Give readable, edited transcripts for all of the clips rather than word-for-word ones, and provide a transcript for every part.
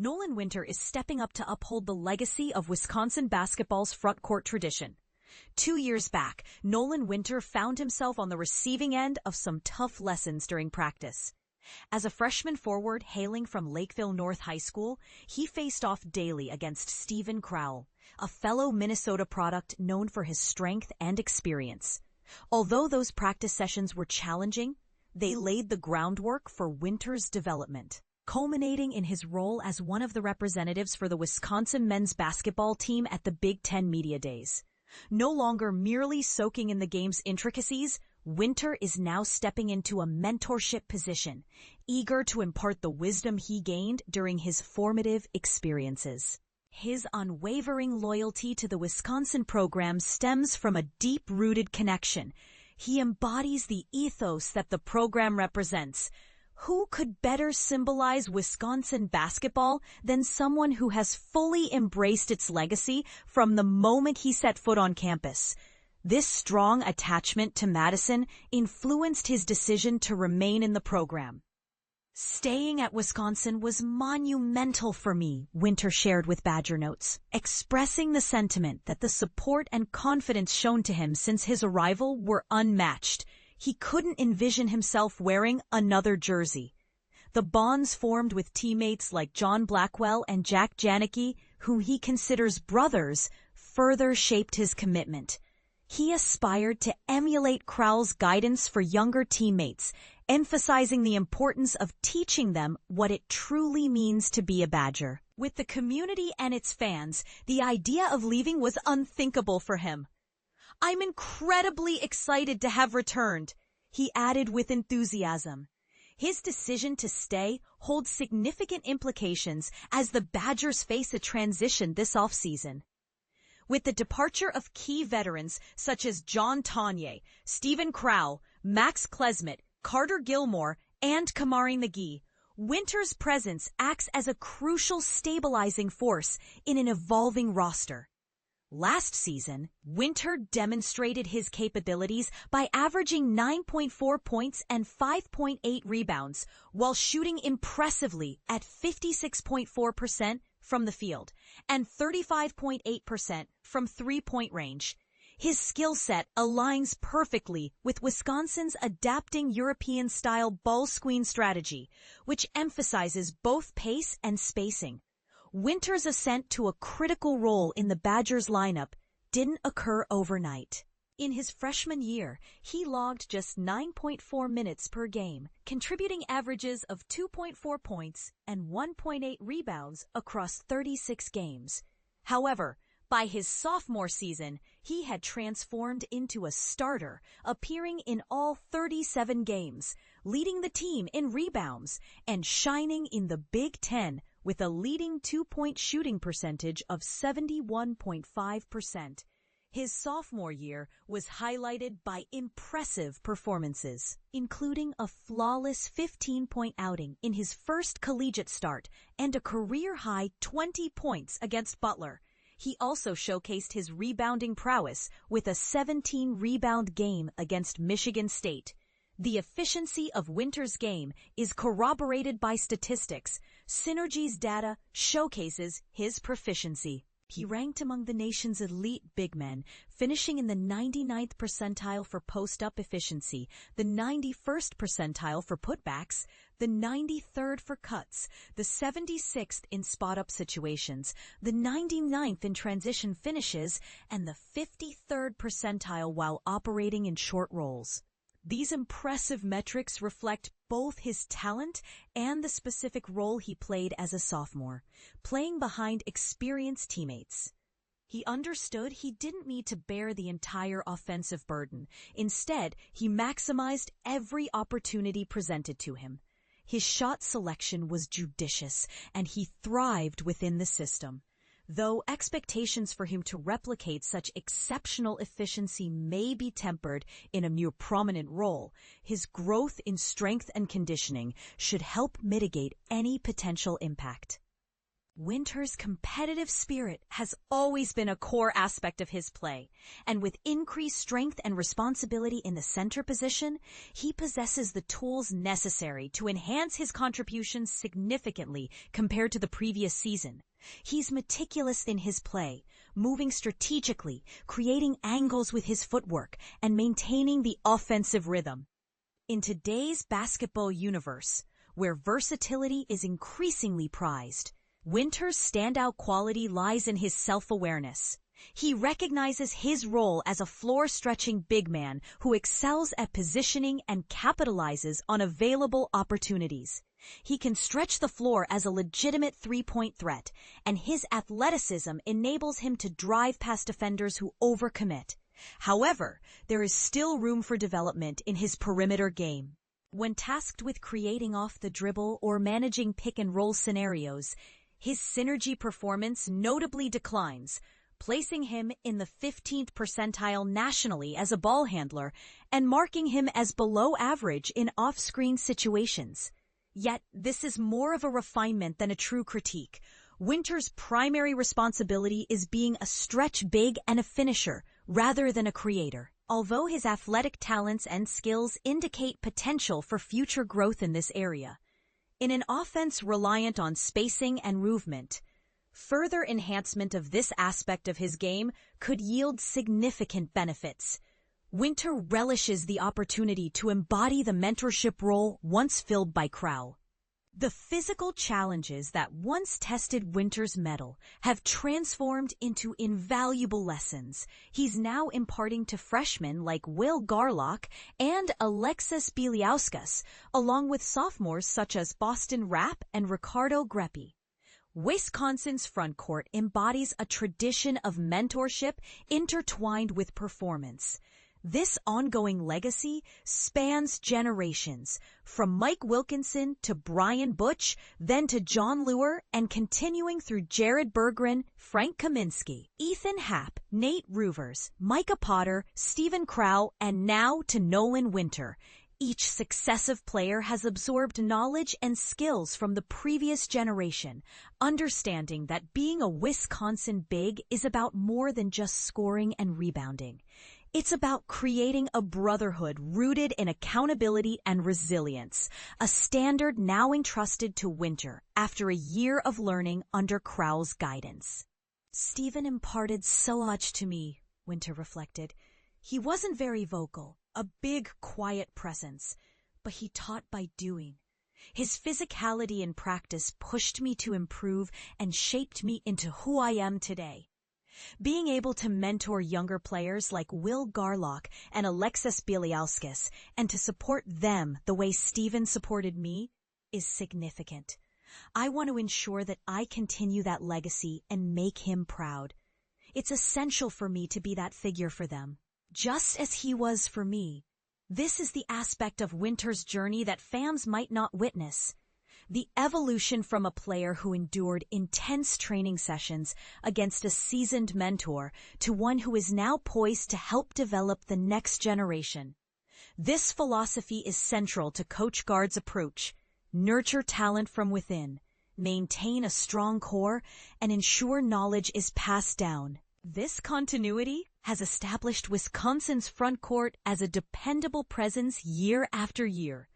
Nolan Winter is stepping up to uphold the legacy of Wisconsin basketball's front-court tradition. 2 years back, Nolan Winter found himself on the receiving end of some tough lessons during practice. As a freshman forward hailing from Lakeville North High School, he faced off daily against Steven Crowl, a fellow Minnesota product known for his strength and experience. Although those practice sessions were challenging, they laid the groundwork for Winter's development, culminating in his role as one of the representatives for the Wisconsin men's basketball team at the Big Ten Media Days. No longer merely soaking in the game's intricacies, Winter is now stepping into a mentorship position, eager to impart the wisdom he gained during his formative experiences. His unwavering loyalty to the Wisconsin program stems from a deep-rooted connection. He embodies the ethos that the program represents. Who could better symbolize Wisconsin basketball than someone who has fully embraced its legacy from the moment he set foot on campus? This strong attachment to Madison influenced his decision to remain in the program. "Staying at Wisconsin was monumental for me," Winter shared with Badger Notes, expressing the sentiment that the support and confidence shown to him since his arrival were unmatched. He couldn't envision himself wearing another jersey. The bonds formed with teammates like John Blackwell and Jack Janicki, whom he considers brothers, further shaped his commitment. He aspired to emulate Crowl's guidance for younger teammates, emphasizing the importance of teaching them what it truly means to be a Badger. With the community and its fans, the idea of leaving was unthinkable for him. "I'm incredibly excited to have returned," he added with enthusiasm. His decision to stay holds significant implications as the Badgers face a transition this offseason. With the departure of key veterans such as John Tonye, Steven Crowl, Max Klesmit, Carter Gilmore, and Kamari McGee, Winter's presence acts as a crucial stabilizing force in an evolving roster. Last season, Winter demonstrated his capabilities by averaging 9.4 points and 5.8 rebounds while shooting impressively at 56.4% from the field and 35.8% from three-point range. His skill set aligns perfectly with Wisconsin's adapting European-style ball screen strategy, which emphasizes both pace and spacing. Winter's ascent to a critical role in the Badgers lineup didn't occur overnight. In his freshman year, he logged just 9.4 minutes per game, contributing averages of 2.4 points and 1.8 rebounds across 36 games. However, by his sophomore season, he had transformed into a starter, appearing in all 37 games, leading the team in rebounds, and shining in the Big Ten with a leading two-point shooting percentage of 71.5%. His sophomore year was highlighted by impressive performances, including a flawless 15-point outing in his first collegiate start and a career-high 20 points against Butler. He also showcased his rebounding prowess with a 17-rebound game against Michigan State. The efficiency of Winter's game is corroborated by statistics. Synergy's data showcases his proficiency. He ranked among the nation's elite big men, finishing in the 99th percentile for post-up efficiency, the 91st percentile for putbacks, the 93rd for cuts, the 76th in spot-up situations, the 99th in transition finishes, and the 53rd percentile while operating in short rolls. These impressive metrics reflect both his talent and the specific role he played as a sophomore, playing behind experienced teammates. He understood he didn't need to bear the entire offensive burden. Instead, he maximized every opportunity presented to him. His shot selection was judicious, and he thrived within the system. Though expectations for him to replicate such exceptional efficiency may be tempered in a more prominent role, his growth in strength and conditioning should help mitigate any potential impact. Winter's competitive spirit has always been a core aspect of his play, and with increased strength and responsibility in the center position, he possesses the tools necessary to enhance his contributions significantly compared to the previous season. He's meticulous in his play, moving strategically, creating angles with his footwork, and maintaining the offensive rhythm. In today's basketball universe, where versatility is increasingly prized, Winter's standout quality lies in his self-awareness. He recognizes his role as a floor-stretching big man who excels at positioning and capitalizes on available opportunities. He can stretch the floor as a legitimate three-point threat, and his athleticism enables him to drive past defenders who overcommit. However, there is still room for development in his perimeter game. When tasked with creating off the dribble or managing pick-and-roll scenarios, his synergy performance notably declines, placing him in the 15th percentile nationally as a ball handler and marking him as below average in off-screen situations. Yet, this is more of a refinement than a true critique. Winter's primary responsibility is being a stretch big and a finisher, rather than a creator. Although his athletic talents and skills indicate potential for future growth in this area, in an offense reliant on spacing and movement, further enhancement of this aspect of his game could yield significant benefits. Winter relishes the opportunity to embody the mentorship role once filled by Crowl. The physical challenges that once tested Winter's mettle have transformed into invaluable lessons he's now imparting to freshmen like Will Garlock and Alexis Bieliauskas, along with sophomores such as Boston Rapp and Ricardo Greppi. Wisconsin's Frontcourt embodies a tradition of mentorship intertwined with performance. This ongoing legacy spans generations, from Mike Wilkinson to Brian Butch, then to John Luer, and continuing through Jared Berggren, Frank Kaminsky, Ethan Happ, Nate Ruvers, Micah Potter, Steven Crowl, and now to Nolan Winter. Each successive player has absorbed knowledge and skills from the previous generation, understanding that being a Wisconsin big is about more than just scoring and rebounding. It's about creating a brotherhood rooted in accountability and resilience, a standard now entrusted to Winter after a year of learning under Crowl's guidance. Steven imparted so much to me, Winter reflected. He wasn't very vocal, a big, quiet presence, but he taught by doing. His physicality in practice pushed me to improve and shaped me into who I am today. Being able to mentor younger players like Will Garlock and Alexis Bieliauskas and to support them the way Steven supported me is significant. I want to ensure that I continue that legacy and make him proud. It's essential for me to be that figure for them, just as he was for me. This is the aspect of Winter's journey that fans might not witness. The evolution from a player who endured intense training sessions against a seasoned mentor to one who is now poised to help develop the next generation. This philosophy is central to Coach Gard's approach: nurture talent from within, maintain a strong core, and ensure knowledge is passed down. This continuity has established Wisconsin's Frontcourt as a dependable presence year after year.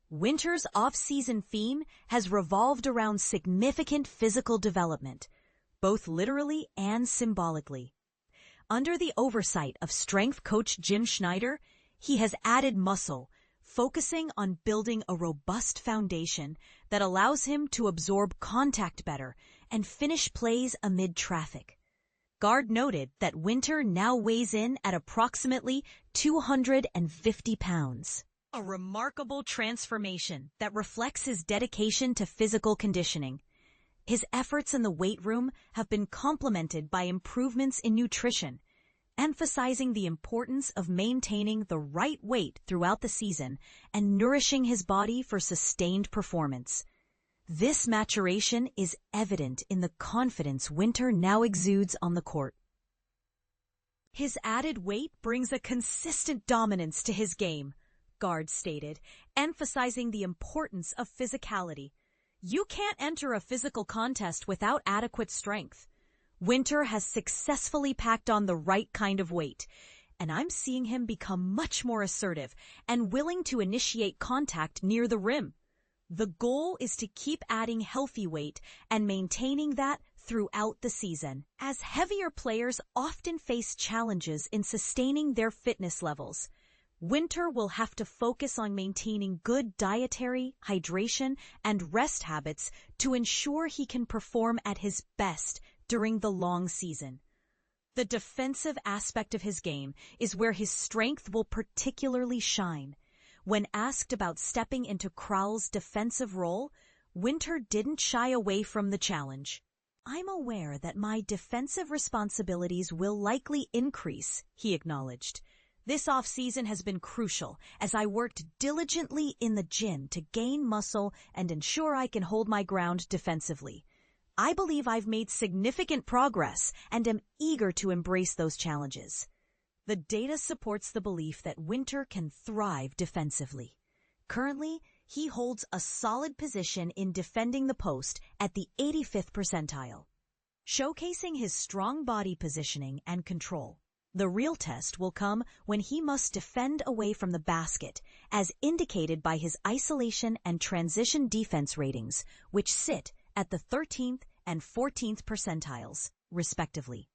Winter's off-season theme has revolved around significant physical development, both literally and symbolically. Under the oversight of strength coach Jim Schneider, he has added muscle, focusing on building a robust foundation that allows him to absorb contact better and finish plays amid traffic. Gard noted that Winter now weighs in at approximately 250 pounds. A remarkable transformation that reflects his dedication to physical conditioning. His efforts in the weight room have been complemented by improvements in nutrition, emphasizing the importance of maintaining the right weight throughout the season and nourishing his body for sustained performance. This maturation is evident in the confidence Winter now exudes on the court. His added weight brings a consistent dominance to his game, Gard stated, emphasizing the importance of physicality. You can't enter a physical contest without adequate strength. Winter has successfully packed on the right kind of weight, and I'm seeing him become much more assertive and willing to initiate contact near the rim. The goal is to keep adding healthy weight and maintaining that throughout the season, as heavier players often face challenges in sustaining their fitness levels. Winter will have to focus on maintaining good dietary, hydration, and rest habits to ensure he can perform at his best during the long season. The defensive aspect of his game is where his strength will particularly shine. When asked about stepping into Crowl's defensive role, Winter didn't shy away from the challenge. "I'm aware that my defensive responsibilities will likely increase," he acknowledged. "This offseason has been crucial as I worked diligently in the gym to gain muscle and ensure I can hold my ground defensively. I believe I've made significant progress and am eager to embrace those challenges." The data supports the belief that Winter can thrive defensively. Currently, he holds a solid position in defending the post at the 85th percentile. Showcasing his strong body positioning and control, the real test will come when he must defend away from the basket, as indicated by his isolation and transition defense ratings, which sit at the 13th and 14th percentiles, respectively.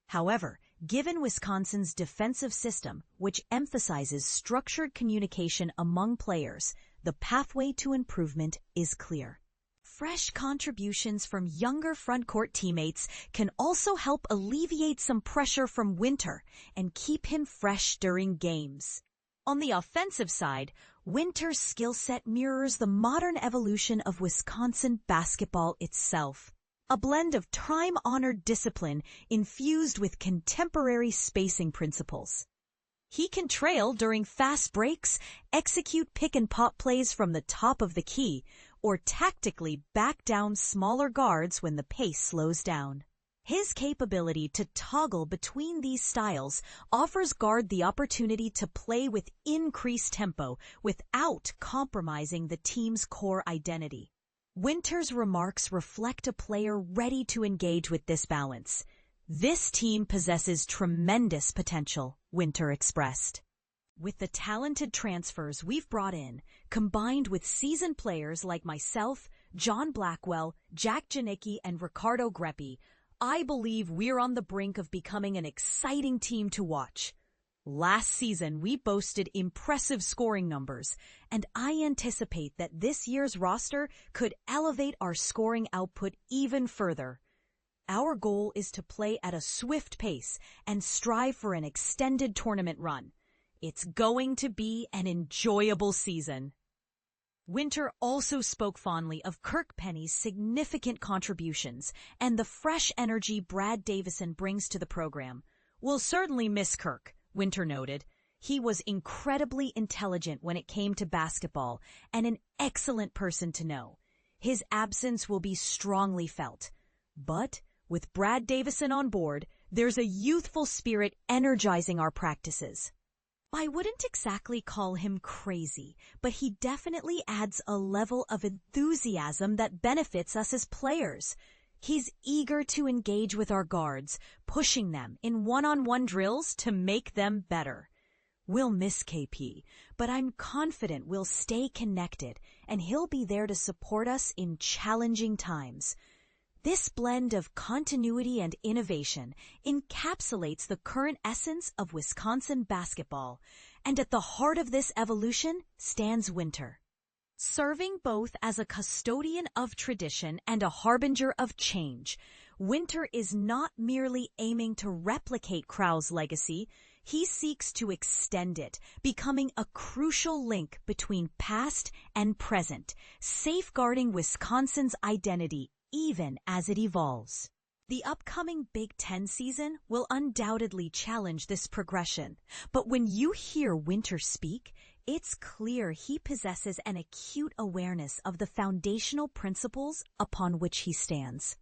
However, given Wisconsin's defensive system, which emphasizes structured communication among players, the pathway to improvement is clear. Fresh contributions from younger frontcourt teammates can also help alleviate some pressure from Winter and keep him fresh during games. On the offensive side, Winter's skill set mirrors the modern evolution of Wisconsin basketball itself. A blend of time-honored discipline infused with contemporary spacing principles. He can trail during fast breaks, execute pick-and-pop plays from the top of the key, or tactically back down smaller guards when the pace slows down. His capability to toggle between these styles offers Gard the opportunity to play with increased tempo without compromising the team's core identity. Winter's remarks reflect a player ready to engage with this balance. "This team possesses tremendous potential," Winter expressed. "With the talented transfers we've brought in, combined with seasoned players like myself, John Blackwell, Jack Janicki, and Ricardo Greppi, I believe we're on the brink of becoming an exciting team to watch. Last season, we boasted impressive scoring numbers, and I anticipate that this year's roster could elevate our scoring output even further. Our goal is to play at a swift pace and strive for an extended tournament run. It's going to be an enjoyable season." Winter also spoke fondly of Kirk Penny's significant contributions and the fresh energy Brad Davison brings to the program. "We'll certainly miss Kirk," Winter noted. "He was incredibly intelligent when it came to basketball and an excellent person to know. His absence will be strongly felt. But with Brad Davison on board, there's a youthful spirit energizing our practices." I wouldn't exactly call him crazy, but he definitely adds a level of enthusiasm that benefits us as players. He's eager to engage with our guards, pushing them in one-on-one drills to make them better. We'll miss KP, but I'm confident we'll stay connected, and he'll be there to support us in challenging times. This blend of continuity and innovation encapsulates the current essence of Wisconsin basketball, and at the heart of this evolution stands Winter. Serving both as a custodian of tradition and a harbinger of change, Winter is not merely aiming to replicate Crowl's legacy, he seeks to extend it, becoming a crucial link between past and present, safeguarding Wisconsin's identity even as it evolves. The upcoming Big Ten season will undoubtedly challenge this progression, but when you hear Winter speak, it's clear he possesses an acute awareness of the foundational principles upon which he stands.